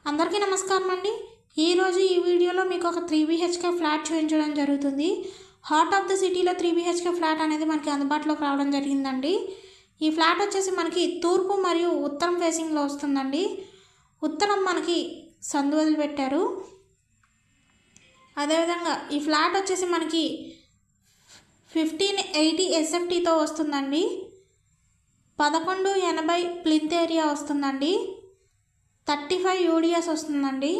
అందరికీ నమస్కారం అండి. ఈరోజు ఈ వీడియోలో మీకు ఒక 3 BHK ఫ్లాట్ చూపించడం జరుగుతుంది. హార్ట్ ఆఫ్ ద సిటీలో 3 BHK ఫ్లాట్ అనేది మనకి అందుబాటులోకి రావడం జరిగిందండి. ఈ ఫ్లాట్ వచ్చేసి మనకి తూర్పు మరియు ఉత్తరం ఫేసింగ్లో వస్తుందండి. ఉత్తరం మనకి సందు వదిలిపెట్టారు. అదేవిధంగా ఈ ఫ్లాట్ వచ్చేసి మనకి 1580 SFTతో వస్తుందండి. 1180 ప్లింత్ ఏరియా వస్తుందండి. 35 UDS వస్తుందండి.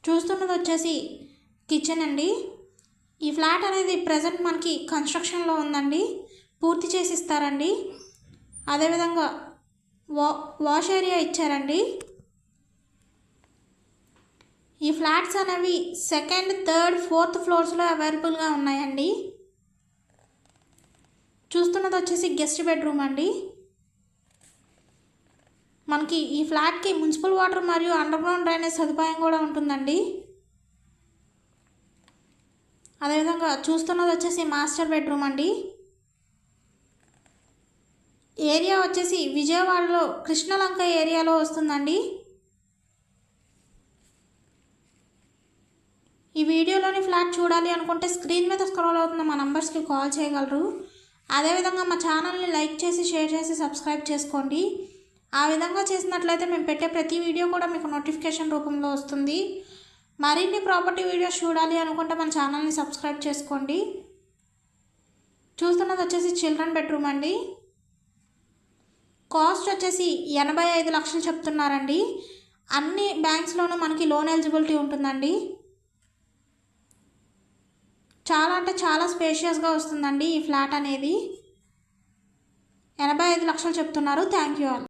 చూస్తున్నది వచ్చేసి కిచెన్ అండి. ఈ ఫ్లాట్ అనేది ప్రజెంట్ మనకి కన్స్ట్రక్షన్లో ఉందండి. పూర్తి చేసి ఇస్తారండి. అదేవిధంగా వాష్ ఏరియా ఇచ్చారండి. ఈ ఫ్లాట్స్ అనేవి సెకండ్, థర్డ్, ఫోర్త్ ఫ్లోర్స్లో అవైలబుల్గా ఉన్నాయండి. చూస్తున్నది వచ్చేసి గెస్ట్ బెడ్రూమ్ అండి. మనకి ఈ ఫ్లాట్కి మున్సిపల్ వాటర్ మరియు అండర్గ్రౌండ్ డ్రైనేజ్ సదుపాయం కూడా ఉంటుందండి. అదేవిధంగా చూస్తున్నది వచ్చేసి మాస్టర్ బెడ్రూమ్ అండి. ఏరియా వచ్చేసి విజయవాడలో కృష్ణలంక ఏరియాలో వస్తుందండి. ఈ వీడియోలోని ఫ్లాట్ చూడాలి అనుకుంటే స్క్రీన్ మీద స్క్రోల్ అవుతున్న మా నంబర్స్కి కాల్ చేయగలరు. అదేవిధంగా మా ఛానల్ని లైక్ చేసి, షేర్ చేసి, సబ్స్క్రైబ్ చేసుకోండి. ఆ విధంగా చేసినట్లయితే మేము పెట్టే ప్రతి వీడియో కూడా మీకు నోటిఫికేషన్ రూపంలో వస్తుంది. మరిన్ని ప్రాపర్టీ వీడియోస్ చూడాలి అనుకుంటే మన ఛానల్ని సబ్స్క్రైబ్ చేసుకోండి. చూస్తున్నది వచ్చేసి చిల్డ్రన్ బెడ్రూమ్ అండి. కాస్ట్ వచ్చేసి 85 లక్షలు చెప్తున్నారండి. అన్ని బ్యాంక్స్లోనూ మనకి లోన్ ఎలిజిబిలిటీ ఉంటుందండి. చాలా అంటే చాలా స్పేషియస్గా వస్తుందండి ఈ ఫ్లాట్ అనేది. 85 లక్షలు చెప్తున్నారు. Thank you all.